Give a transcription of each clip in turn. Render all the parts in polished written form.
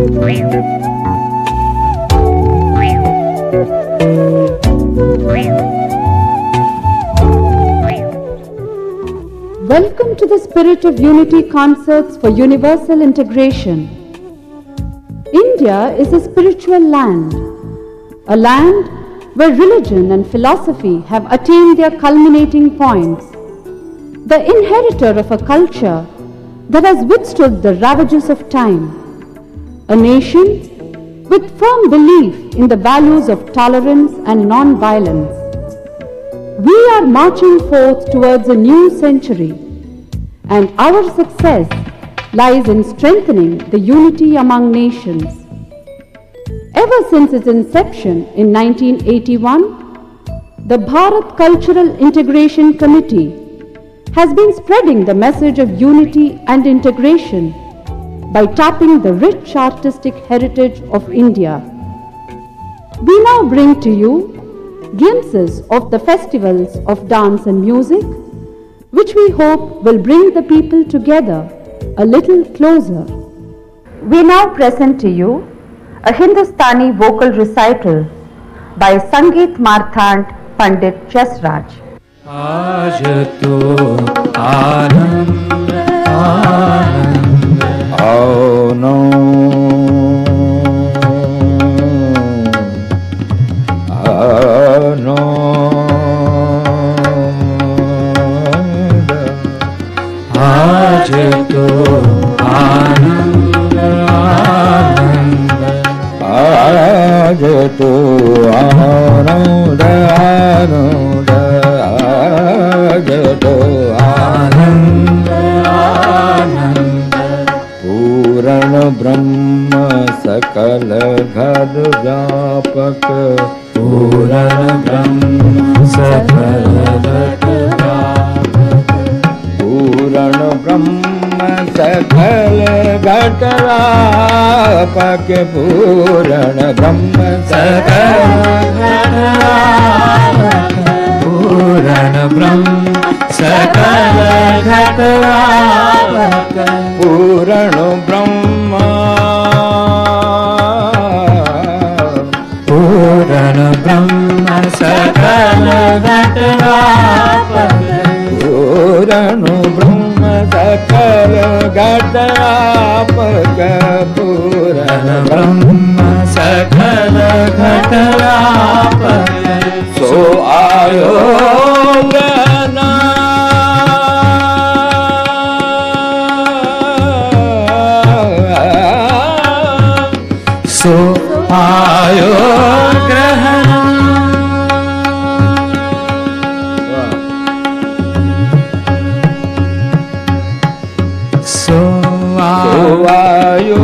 Welcome to the Spirit of Unity Concerts for Universal Integration. India is a spiritual land, a land where religion and philosophy have attained their culminating points, the inheritor of a culture that has withstood the ravages of time, a nation with firm belief in the values of tolerance and non-violence. We are marching forth towards a new century, and our success lies in strengthening the unity among nations. Ever since its inception in 1981, the Bharat Cultural Integration Committee has been spreading the message of unity and integration by tapping the rich artistic heritage of India. We now bring to you glimpses of the festivals of dance and music, which we hope will bring the people together a little closer. We now present to you a Hindustani vocal recital by Sangeet Marthand Pandit Jasraj. आज तो आनंद आनंद आओ no आनो आज तो आनंद आनंद आज तो आनंद आनंद आज तो आनंद आनंद पूर्ण ब्रह्म सकल घर व्यापक पूर्ण ब्रह्म सकल घट व्यापक पूर्ण ब्रह्म सकल घट व्यापक पूर्ण ब्रह्म सकल घट व्यापक पूर्ण ब्रह्म सकल घट व्यापक पूर्ण ब्रह्म पूर्ण ब्रह्म सकल घट व्यापक पूर्ण ब्रह्म सकल घट व्यापक पूर्ण ब्रह्म सकल घट व्यापक सो आयो ज्ञाना सो आयो ग्रहण सो आयो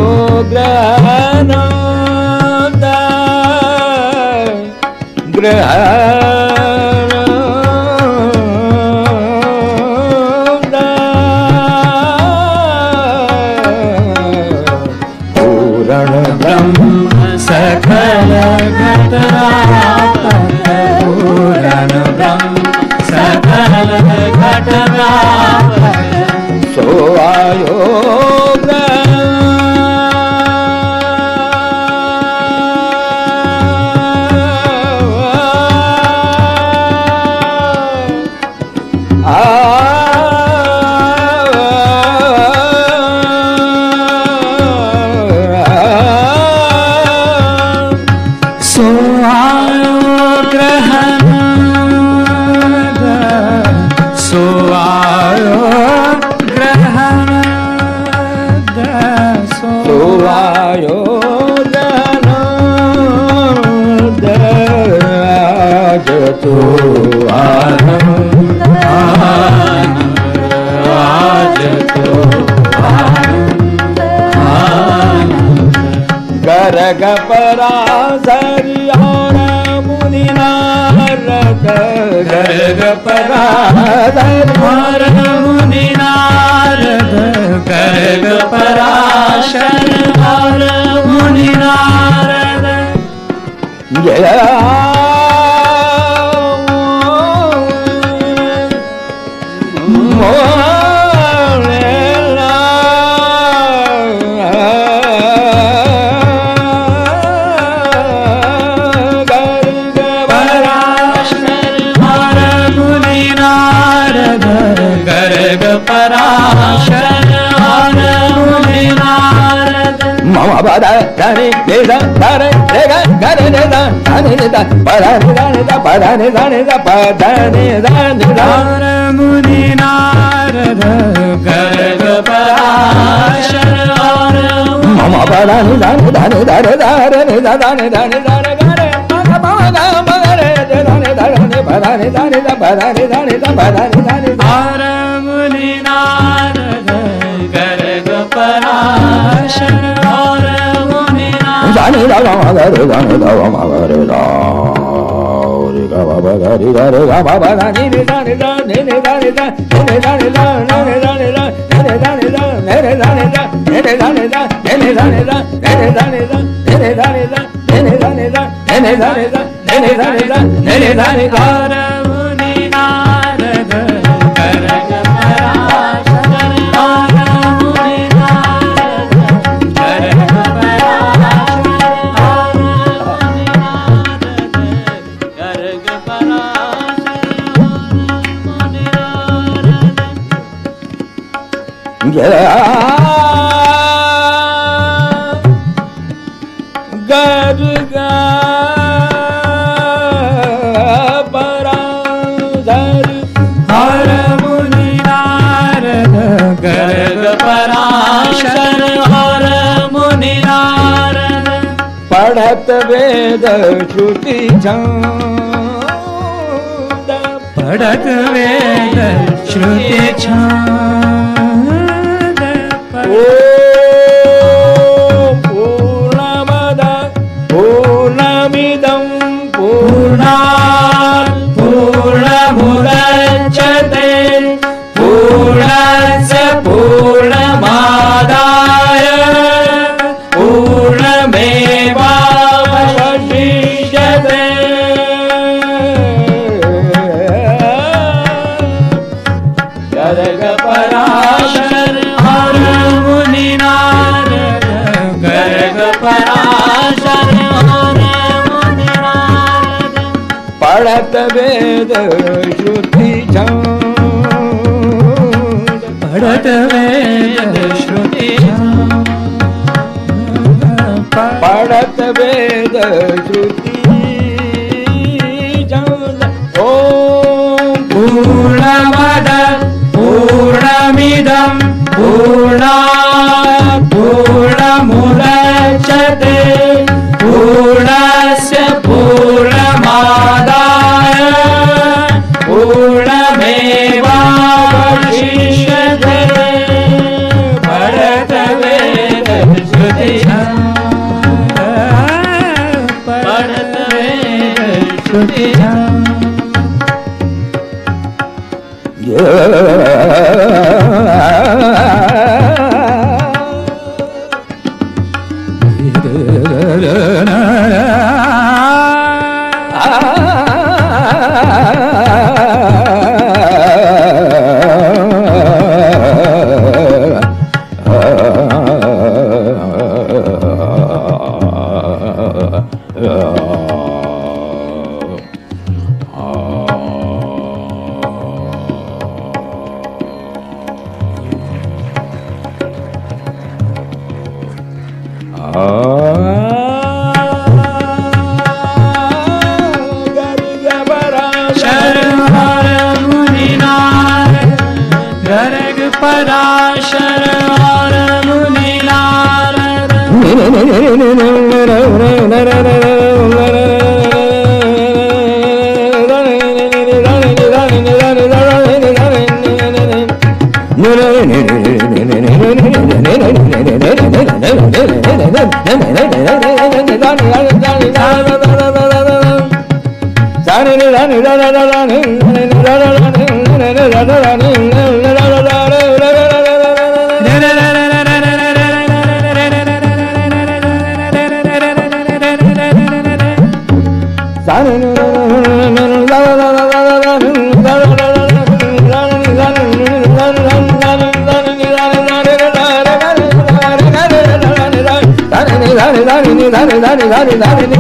ग्रहण ग्रहण पूर्ण ब्रह्म सकल घट व्यापक पूर्ण ब्रह्म सकल घट व्यापक सो आयो तो आनंद आनंद आज तो आनंद आनंद गर्ग पराशरि और मुनि नारद गर्ग पराशरि और मुनि नारद गर्ग पराशरि और मुनि नारद जय मुनि नारद गर्ग पराशर मम पदानि दानि दानि दारे दारे नि दानि दानि दारे गारे मग मगरे दानि दानि पदानि दानि दा पदानि दानि दा पदानि दानि दार मुनि नारद गर्ग पराशर मुनि नारद दानि दा मगरे दानि दा मगरे दा Baba gari gari ga baba gari ni dani da ni dani da ni dani da ni dani da ni dani da ni dani da ni dani da ni dani da ni dani da ni dani da ni dani da ni dani da ni dani da ni dani da muni narad karag parashar muni narad karag Garga Parashar Har Muni Narad Garga Parashar Har Muni Narad Padhat Ved Shruti Chand Padhat Ved Shruti Chand Purnamada Purnamidam Purnat Purnamudachyate Purnasya Purnamadaya Purnamevavashishyate Garga Parashar Har Muni Narad Garga Parashar Har Muni Narad Padhat Ved Shruti Chand Padhat Ved Shruti Chand Padhat Ved Shruti Chand Om Purnamada Purnamidam Purnat Purnamudachyate Purnasya Purnamadaya Purnamevavashishyate Padhat Ved Shruti Chand Padhat Ved Shruti Chand Parashar Har Muni Narad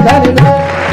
Dani